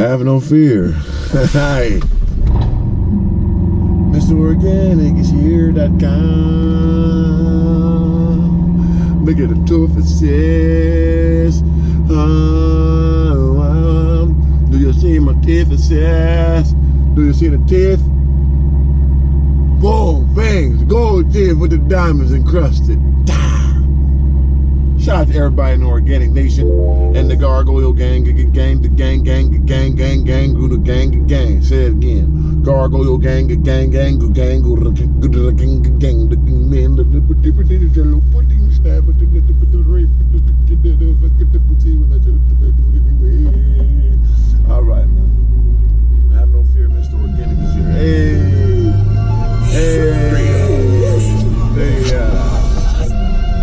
Have no fear. Hi. Mr. Organic is here.com. Look at the tooth, it says, do you see my teeth? It says, do you see the teeth? Boom, bangs, gold teeth with the diamonds encrusted. Shout out to everybody in the Organic Nation and the Gargoyle gang, the gang, Say it again. Gargoyle gang, the gang, all right, man. Have no fear, Mr. Organic is here.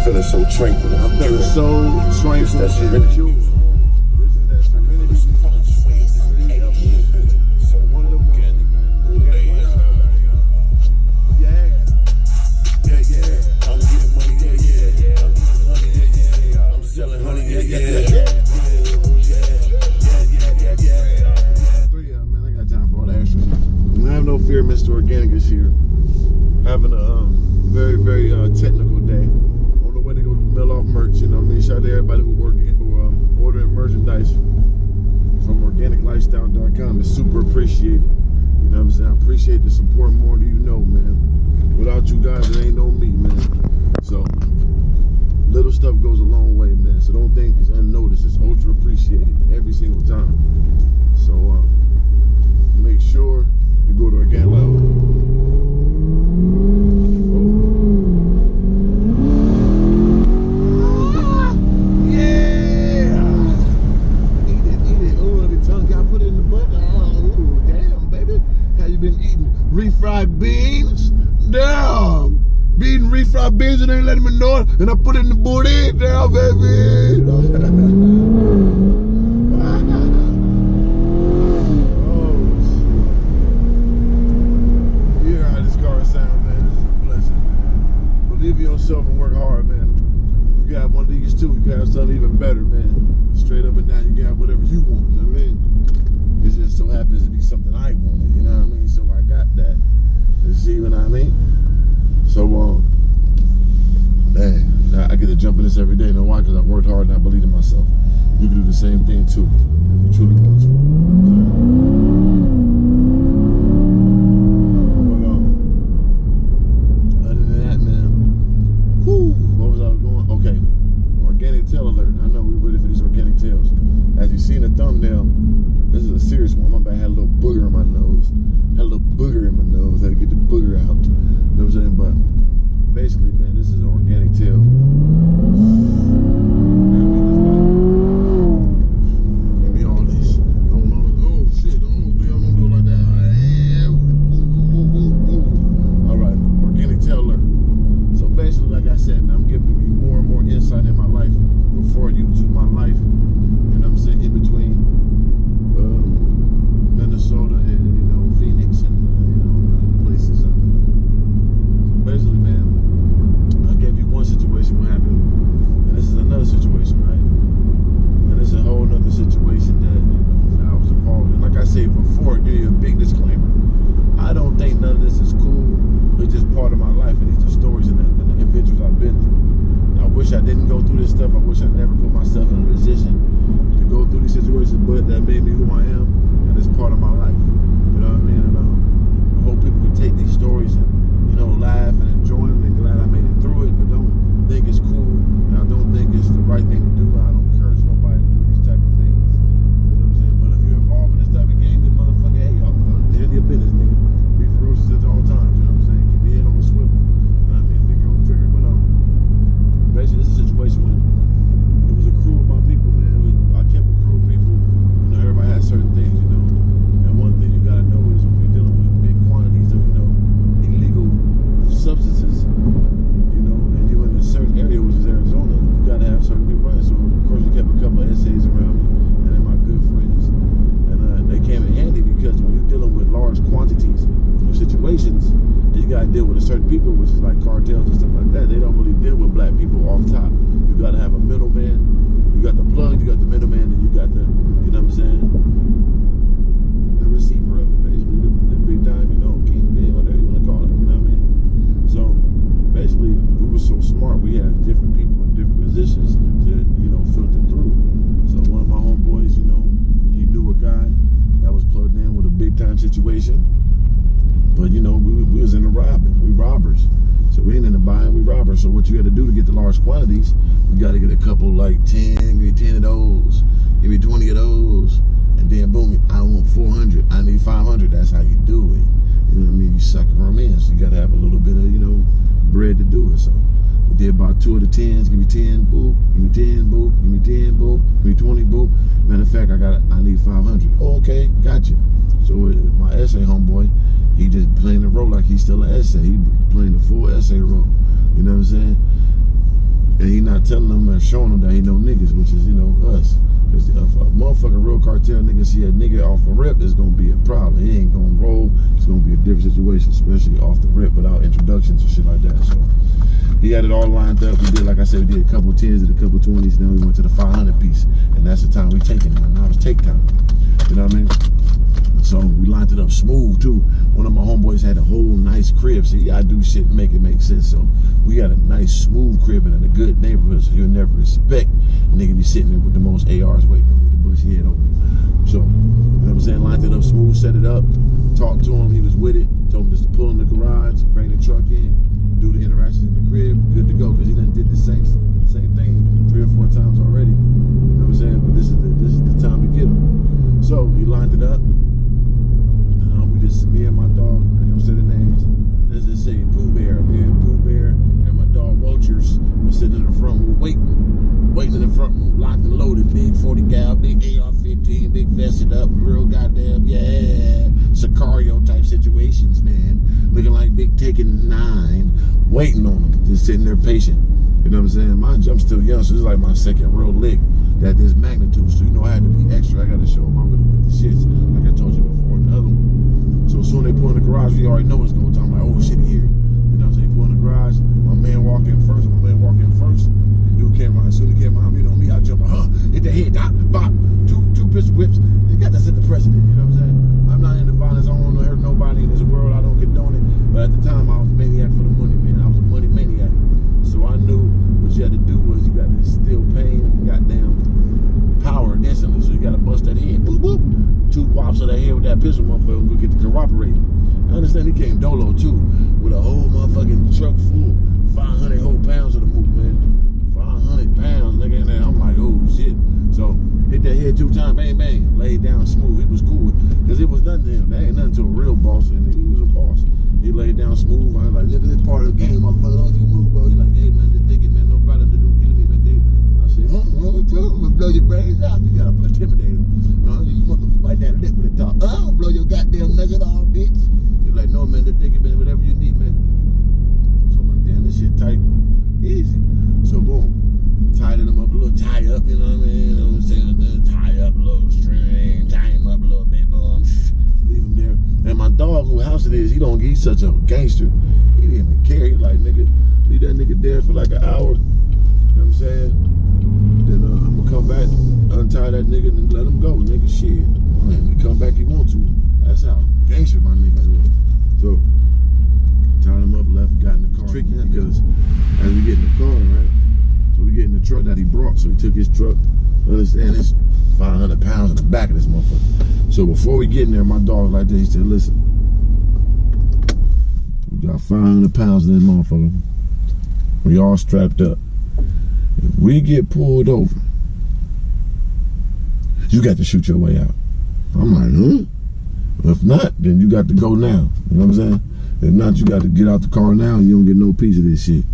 Feeling so tranquil. I'm feeling so tranquil. That's serenity. Fear, Mr. Organic is here. Having a very, very technical day. On the way to go mail off merch, you know what I mean? Shout out to everybody who ordering merchandise from organiclifestyle.com. It's super appreciated. You know what I'm saying? I appreciate the support more than you know, man. Without you guys, it ain't no me, man. So, little stuff goes a long way, man. So don't think it's unnoticed. It's ultra appreciated every single time. So, make sure you go to Organic Level. Yeah! Eat it. Oh, the tongue got put in the butt. Oh, damn, baby. Have you been eating refried beans? Damn! Beating refried beans and they letting me know it, and I put it in the booty. Damn, baby! Yourself and work hard, man. You got one of these too. You can have something even better, man. Straight up and down, you can have whatever you want. You know what I mean? It just so happens to be something I wanted. You know what I mean? So I got that. You see what I mean? So, man, I get to jump in this every day. You know why? Because I worked hard and I believe in myself. You can do the same thing too. You truly want to. As you see in the thumbnail, this is a serious one. My bad, had a little booger in my nose. Had a little booger in my nose. Had to get the booger out. You know what I'm saying? But basically, man, this is an organic tail. Give me all this. Oh, shit. Oh, man, I'm gonna do it like that. All right, organic tail alert. So basically, like I said, man, I'm giving you more and more insight in my life before you to my life. You know what I'm saying, in between Minnesota and, you know, Phoenix and, you know, places. So basically, man, I gave you one situation what happened, and this is another situation, right? And this is a whole other situation that, you know, I was involved in. Like I said before, give you a big disclaimer. I don't think none of this is cool. It's just part of my life, and these are stories and the adventures I've been through. I wish I didn't go through this stuff. I wish I never put myself in a position to go through these situations, but that made me who I am, and it's part of my life. You know what I mean? And I hope people can take these stories and, you know, laugh and enjoy them. And glad I made it through it, but don't think it's cool. And I don't think it's the right thing to do. I don't encourage nobody to do these type of things. You know what I'm saying? But if you're involved in this type of game, then motherfucker, hey, y'all, handle your business, nigga. Be ferocious at all times. You know what I'm saying? Keep your head on the swivel. You know what I mean? Finger on the trigger. But basically, this is a situation when it was a crew of my people, man. I kept a crew of people. You know, everybody has certain things, you know. And one thing you gotta know is when you're dealing with big quantities of, you know, illegal substances, you know, and you're in a certain area, which is Arizona, you gotta have certain people running. So of course, we kept a couple of essays around me, and they're my good friends. And they came in handy because when you're dealing with large quantities of situations, you gotta deal with a certain people, which is like cartels and stuff like that. They don't really deal with black people off top. You gotta have a middleman. You got the plug, you got the middleman, and you got the, you know what I'm saying? we had different people in different positions to, you know, filter through. So one of my homeboys, you know, he knew a guy that was plugged in with a big time situation. But you know, we was in the robbing. We robbers. So we ain't in the buying, we robbers. So what you got to do to get the large quantities, you got to get a couple, like 10, give me 10 of those, give me 20 of those, and then boom, I want 400, I need 500. That's how you do it. You know what I mean? You sucker them in. So you got to have a little bit of, you know, bread to do it. So we did about 2 of the 10s, give me 10, boop, give me 10, boop, give me 10, boop, give me 20, boop. Matter of fact, I need 500. Oh, okay, gotcha. So my essay homeboy, he just playing the role like he's still an essay. He playing the full essay role. You know what I'm saying? And he not telling them and showing them that he know niggas, which is, you know, us. If a motherfucking real cartel nigga see a nigga off a rip, it's gonna be a problem. He ain't gonna roll. It's gonna be a different situation, especially off the rip without introductions or shit like that. So he had it all lined up. We did, like I said, we did a couple 10s and a couple 20s. Then we went to the 500 piece, and that's the time we taking it. Now it's take time. You know what I mean? So we lined it up smooth too. One of my homeboys had a whole nice crib. So you gotta do shit and make it make sense. So we got a nice smooth crib in a good neighborhood. So you'll never expect a nigga be sitting there with the most ARs waiting on you to bust your head open. So, you know what I'm saying? Lined it up smooth, set it up, talked to him, he was with it, told him just to pull in the garage, bring the truck in, do the interactions in the crib, good to go. Cause he done did the same thing 3 or 4 times already. You know what I'm saying? But this is the time to get him. So he lined it up. Me and my dog, I don't say the names. Let's just say Pooh Bear. Me and Pooh Bear and my dog Vultures were sitting in the front room waiting in the front room, locked and loaded, big 40 cal, big AR-15, big vested up, real goddamn, yeah, Sicario type situations, man. Looking like Big Taken 9, waiting on them, just sitting there patient. You know what I'm saying? Mind you, I'm still young, so this is like my second real lick that this magnitude. So you know I had to be extra. I got to show them I'm really with the shits, like I told you before in the other one. So as soon as they pull in the garage, we already know what's going on. I'm like, oh shit, here. You know what I'm saying? Pull in the garage, my man walk in first, and dude came around. As soon as he came around, you know me, I jump, hit the head, dot, bop, two pistol whips. They got to set the precedent, you know what I'm saying? I'm not into violence, I don't want to hurt nobody in this world, I don't condone it. But at the time, I was a maniac for the money, man. I was a money maniac. So I knew what you had to do was you got to instill pain and goddamn power instantly. So you got to bust that head, boop, boop. 2 whops of that head with that pistol, motherfucker, and go get the corroborating. I understand he came dolo too, with a whole motherfucking truck full, 500 whole pounds of the move, man. 500 pounds, nigga, in there. I'm like, oh shit. So hit that head 2 times, bang, bang, laid down smooth. It was cool, because it was nothing to him. That ain't nothing to a real boss, and he was a boss. He laid down smooth. I was like, look at this part of the game, motherfucker. Don't you move, bro. He like, hey man, this thinking, man, no brother to do killing me, man, Dave. I said, I'm gonna blow your brains out. You gotta intimidate him. You motherfucker bite that lip with the top. I'll blow your goddamn nugget off, bitch. He's like, no man, the thinking, man, whatever you need, man. So I'm like, damn, this shit tight. Easy. So boom. Tied him up a little, tie up, you know what I mean? You know what I'm saying? Tie up a little string, tie him up a little bit, boom. Leave him there. And my dog, whose house it is, he's such a gangster. He didn't even care. He like, nigga, leave that nigga there for like an hour. You know what I'm saying? Then I'm gonna come back, untie that nigga, and let him go, nigga. Shit. And he come back he want to. That's how gangster my niggas was. So, tied him up, left, got in the car. Tricky because as we get in the car, right? So we get in the truck that he brought. So he took his truck. Understand, it's 500 pounds in the back of this motherfucker. So before we get in there, my dog like this, he said, listen, we got 500 pounds in this motherfucker. We all strapped up. If we get pulled over, you got to shoot your way out. I'm like, If not, then you got to go now. You know what I'm saying? If not, you got to get out the car now and you don't get no piece of this shit.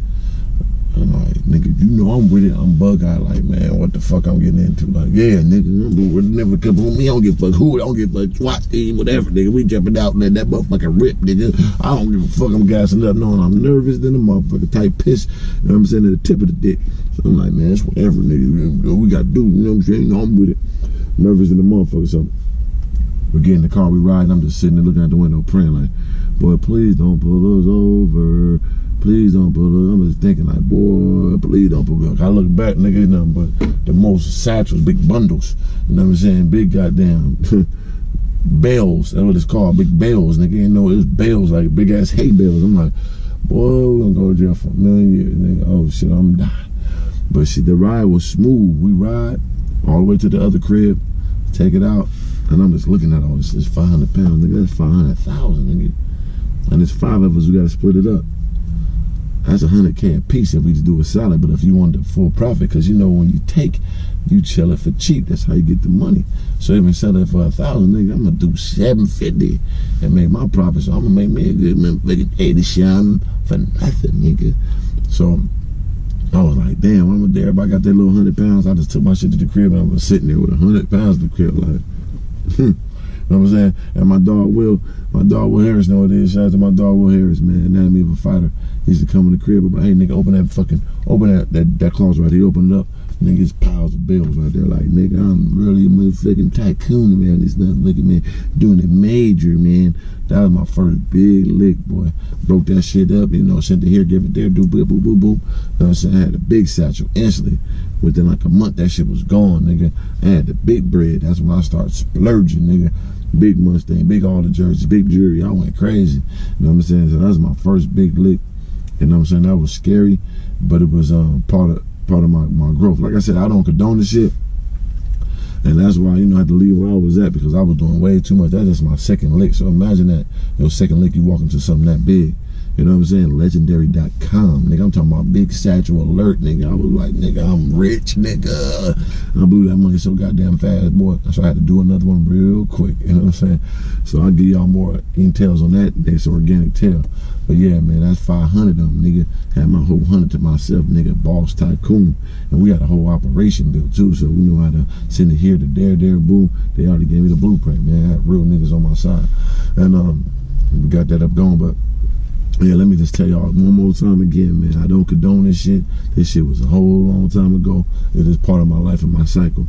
I'm like, nigga, you know I'm with it. I'm bug-eyed like, man, what the fuck I'm getting into? Like, yeah, nigga, never come on me. I don't give a fuck who. I don't give a fuck SWAT team, whatever, nigga. We jumping out and let that motherfucker rip, nigga. I don't give a fuck. I'm gassing up knowing I'm nervous than a motherfucker. Type piss, you know what I'm saying, at the tip of the dick. So I'm like, man, it's whatever, nigga. We got to do, you know what I'm saying? You know, I'm with it. Nervous than a motherfucker. So we get in the car, we ride. I'm just sitting there looking out the window praying like, boy, please don't pull us over. Please don't pull us. I'm just thinking like, boy, please don't pull us. I look back, nigga, ain't nothing but the most satchels, big bundles. You know what I'm saying? Big goddamn bales. That's what it's called, big bales. Nigga, ain't know it's bales, like big ass hay bales. I'm like, boy, we're gonna go to jail for 1 million years, nigga. Oh shit, I'm dying. But shit, the ride was smooth. We ride all the way to the other crib, take it out, and I'm just looking at all this. It's 500 pounds, nigga. That's 500,000, nigga. And it's 5 of us. We gotta split it up. That's 100K a piece if we just do a salad. But if you want the full profit, because you know when you take, you sell it for cheap. That's how you get the money. So if we sell it for 1,000, nigga, I'm gonna do 750 and make my profit. So I'm gonna make me a good man, making 80 shine for nothing, nigga. So I was like, damn, I'm there. Everybody got that little 100 pounds. I just took my shit to the crib and I was sitting there with 100 pounds in the crib, like, you know what I'm saying? And my dog Will Harris know what it is. Shout out to my dog Will Harris, man. Anatomy of a Fighter. He used to come in the crib, but hey, nigga, open that closet right. He opened it up. Niggas piles of bills right there. Like, nigga, I'm really a motherfucking tycoon, man. This nothing. Look at me doing it major, man. That was my first big lick, boy. Broke that shit up, you know, sent it here, give it there, do boop, boop, boop, boop. You know what I'm saying? I had a big satchel instantly. Within like a month, that shit was gone, nigga. I had the big bread. That's when I started splurging, nigga. Big Mustang, big all the jerseys, big jewelry. I went crazy. You know what I'm saying? So that was my first big lick. You know what I'm saying? That was scary, but it was part of my growth. Like I said, I don't condone the shit. And that's why, you know, I had to leave where I was at because I was doing way too much. That's just my second lick. So imagine that, your second lick, you walk into something that big. You know what I'm saying? Legendary.com, nigga. I'm talking about big satchel alert, nigga. I was like, nigga, I'm rich, nigga. I blew that money so goddamn fast, boy. So I had to do another one real quick. You know what I'm saying? So I'll give y'all more intels on that. That's organic tail. But yeah, man, that's 500 of them, nigga. Had my whole 100 to myself, nigga. Boss tycoon. And we had a whole operation built too, so we knew how to send it here to there, boom. They already gave me the blueprint, man. I had real niggas on my side. And we got that up going, but yeah, let me just tell y'all one more time again, man. I don't condone this shit. This shit was a whole long time ago. It is part of my life and my cycle.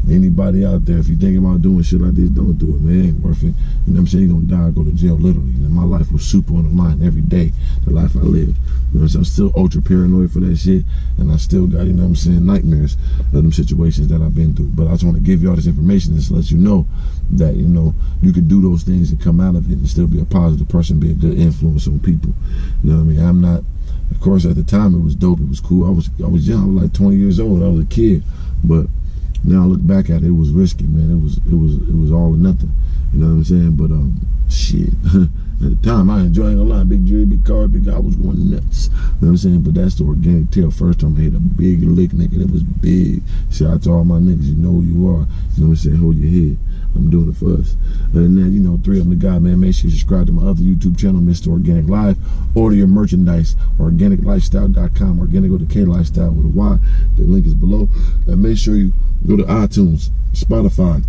Anybody out there, if you thinking about doing shit like this, don't do it, man. It ain't worth it. You know what I'm saying? You're gonna die or go to jail, literally. And my life was super on the line every day, the life I lived. You know what I'm saying? I'm still ultra paranoid for that shit, and I still got, you know what I'm saying, nightmares of them situations that I've been through. But I just want to give y'all this information just to let you know that, you know, you can do those things and come out of it and still be a positive person, be a good influence on people. You know what I mean? I'm not, of course, at the time it was dope, it was cool. I was young, I was like 20 years old, I was a kid. But now I look back at it, it was risky, man. It was all or nothing. You know what I'm saying? But shit. At the time, I enjoyed a lot. Big jewelry, big car, big guy. I was going nuts. You know what I'm saying? But that's the organic tail. First time I hit a big lick, nigga. It was big. Shout out to all my niggas. You know who you are. You know what I'm saying? Hold your head. I'm doing it for us. And then, you know, 3 of them to God, man. Make sure you subscribe to my other YouTube channel, Mr. Organic Live. Order your merchandise, organiclifestyle.com. Organic with a K, lifestyle with a Y. The link is below. And make sure you go to iTunes, Spotify,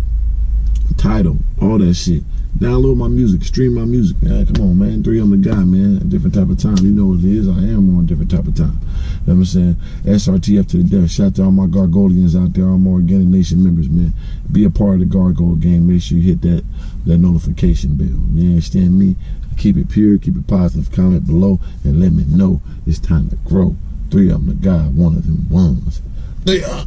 Tidal, all that shit. Download my music, stream my music, man. Come on, man. 3 of them the guy, man. A different type of time. You know what it is. I am on a different type of time. You know what I'm saying? SRTF to the death. Shout out to all my Gargolians out there, all my Organic Nation members, man. Be a part of the Gargoyle game. Make sure you hit that notification bell. You understand me? Keep it pure, keep it positive. Comment below and let me know it's time to grow. 3 of them the guy, 1 of them ones. They are.